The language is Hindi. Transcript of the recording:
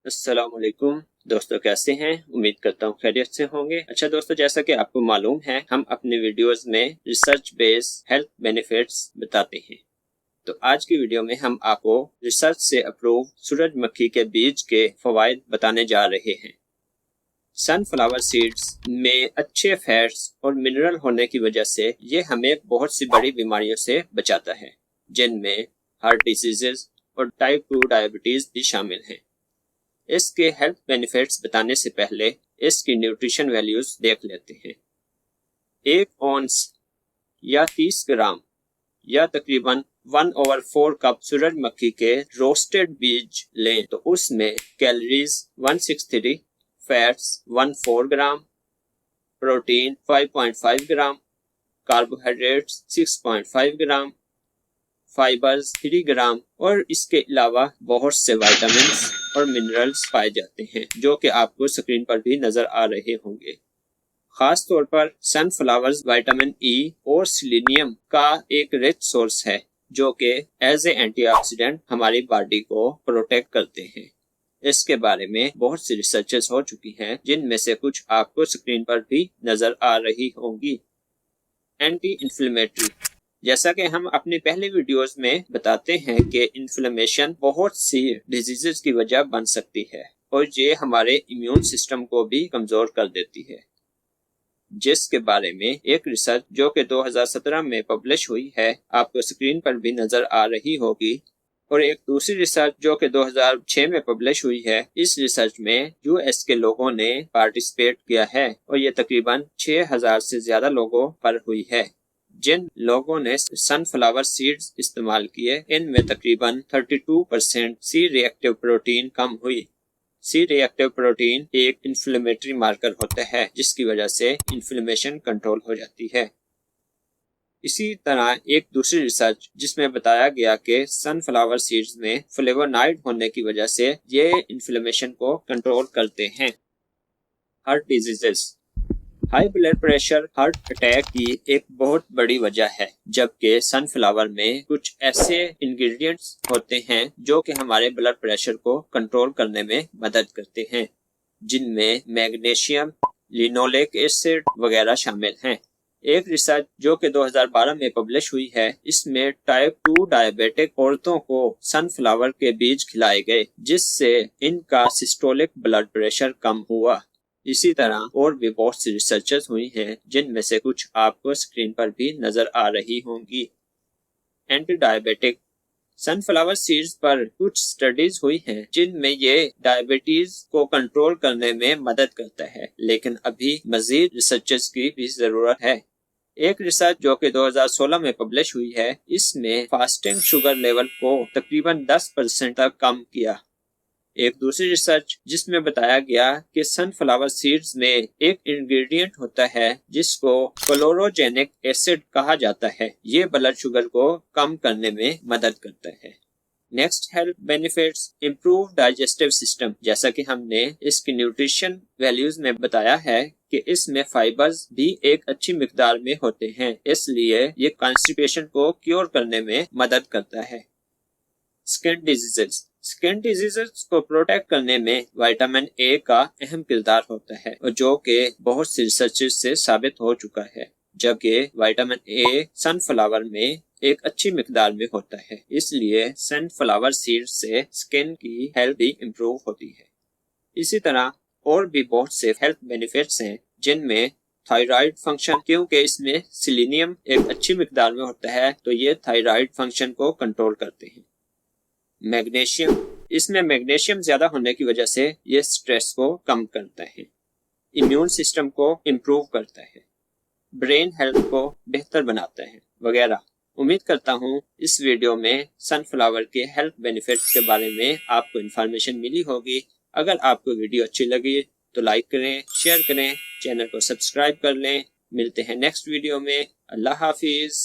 अस्सलामुअलैकुम दोस्तों, कैसे हैं? उम्मीद करता हूँ खैरियत से होंगे। अच्छा दोस्तों, जैसा कि आपको मालूम है, हम अपने वीडियोस में रिसर्च बेस्ड हेल्थ बेनिफिट्स बताते हैं। तो आज की वीडियो में हम आपको रिसर्च से अप्रूव सूरजमुखी के बीज के फवायद बताने जा रहे हैं। सनफ्लावर सीड्स में अच्छे फैट्स और मिनरल होने की वजह से ये हमें बहुत सी बड़ी बीमारियों से बचाता है, जिनमें हार्ट डिजीजेस और टाइप 2 डायबिटीज भी शामिल हैं। इसके हेल्थ बेनिफिट्स बताने से पहले इसकी न्यूट्रिशन वैल्यूज देख लेते हैं। 1 औंस या 30 ग्राम या तकरीबन 1/4 कप सूरजमुखी के रोस्टेड बीज लें तो उसमें कैलोरीज 163, फैट्स 14 ग्राम, प्रोटीन 5.5 ग्राम, कार्बोहाइड्रेट्स 6.5 ग्राम, फाइबर्स 3 ग्राम और इसके अलावा बहुत से विटामिन्स और मिनरल्स पाए जाते हैं, जो कि आपको स्क्रीन पर भी नजर आ रहे होंगे। खास तौर पर सनफ्लावर्स विटामिन ई और सेलेनियम का एक रिच सोर्स है, जो कि एज ए एंटीऑक्सीडेंट हमारी बॉडी को प्रोटेक्ट करते हैं। इसके बारे में बहुत सी रिसर्चेस हो चुकी हैं, जिनमें से कुछ आपको स्क्रीन पर भी नजर आ रही होंगी। एंटी इन्फ्लेमेटरी, जैसा कि हम अपने पहले वीडियोस में बताते हैं कि इन्फ्लेमेशन बहुत सी डिजीजेस की वजह बन सकती है और ये हमारे इम्यून सिस्टम को भी कमजोर कर देती है, जिसके बारे में एक रिसर्च जो कि 2017 में पब्लिश हुई है आपको स्क्रीन पर भी नजर आ रही होगी, और एक दूसरी रिसर्च जो कि 2006 में पब्लिश हुई है। इस रिसर्च में यूएस के लोगों ने पार्टिसिपेट किया है और ये तकरीबन 6000 से ज्यादा लोगों पर हुई है। जिन लोगों ने सनफ्लावर सीड्स इस्तेमाल किए, इनमें तकरीबन 32% सी रिएक्टिव प्रोटीन कम हुई। सी रिएक्टिव प्रोटीन एक इन्फ्लेमेटरी मार्कर होता है, जिसकी वजह से इन्फ्लेमेशन कंट्रोल हो जाती है। इसी तरह एक दूसरी रिसर्च जिसमें बताया गया कि सनफ्लावर सीड्स में फ्लेवोनाइड होने की वजह से ये इन्फ्लेमेशन को कंट्रोल करते हैं। Heart diseases, high blood pressure heart attack की एक बहुत बड़ी वजह है, जबकि सनफ्लावर में कुछ ऐसे इंग्रेडिएंट्स होते हैं जो कि हमारे ब्लड प्रेशर को कंट्रोल करने में मदद करते हैं, जिनमें मैग्नीशियम, लिनोलेक एसिड वगैरह शामिल हैं। एक रिसर्च जो कि 2012 में पब्लिश हुई है, इसमें टाइप 2 डायबिटिक औरतों को सनफ्लावर के बीज खिलाए गए, जिससे इनका सिस्टोलिक ब्लड प्रेशर कम हुआ। इसी तरह और भी बहुत सी रिसर्चेस हुई हैं, जिनमें से कुछ आपको स्क्रीन पर भी नजर आ रही होंगी। एंटी डायबिटिक, सनफ्लावर सीड्स पर कुछ स्टडीज हुई हैं, जिनमें ये डायबिटीज को कंट्रोल करने में मदद करता है, लेकिन अभी मजीद रिसर्चेस की भी जरूरत है। एक रिसर्च जो कि 2016 में पब्लिश हुई है, इसमें फास्टिंग शुगर लेवल को तकरीबन 10% तक कम किया। एक दूसरी रिसर्च जिसमें बताया गया कि सनफ्लावर सीड्स में एक इंग्रेडिएंट होता है जिसको क्लोरोजेनिक एसिड कहा जाता है, ये ब्लड शुगर को कम करने में मदद करता है। Next health benefits, improve digestive system. जैसा कि हमने इसकी न्यूट्रिशन वैल्यूज में बताया है कि इसमें फाइबर्स भी एक अच्छी मिकदार में होते हैं, इसलिए ये कॉन्स्टिपेशन को क्योर करने में मदद करता है। स्किन डिजीजेस, स्किन डिजीजेस को प्रोटेक्ट करने में विटामिन ए का अहम किरदार होता है, और जो कि बहुत सी रिसर्चेस से साबित हो चुका है, जबकि विटामिन ए सनफ्लावर में एक अच्छी मिकदार में होता है, इसलिए सनफ्लावर सीड से स्किन की हेल्थ भी इम्प्रूव होती है। इसी तरह और भी बहुत से हेल्थ बेनिफिट्स हैं, जिनमें थायराइड फंक्शन, क्योंकि इसमें सेलेनियम एक अच्छी मिकदार में होता है, तो ये थायराइड फंक्शन को कंट्रोल करते हैं। मैग्नीशियम, इसमें मैग्नीशियम ज्यादा होने की वजह से ये स्ट्रेस को कम करता है, इम्यून सिस्टम को इम्प्रूव करता है, ब्रेन हेल्थ को बेहतर बनाता है वगैरह। उम्मीद करता हूँ इस वीडियो में सनफ्लावर के हेल्थ बेनिफिट्स के बारे में आपको इन्फॉर्मेशन मिली होगी। अगर आपको वीडियो अच्छी लगी तो लाइक करें, शेयर करें, चैनल को सब्सक्राइब कर लें। मिलते हैं नेक्स्ट वीडियो में। अल्लाह हाफिज।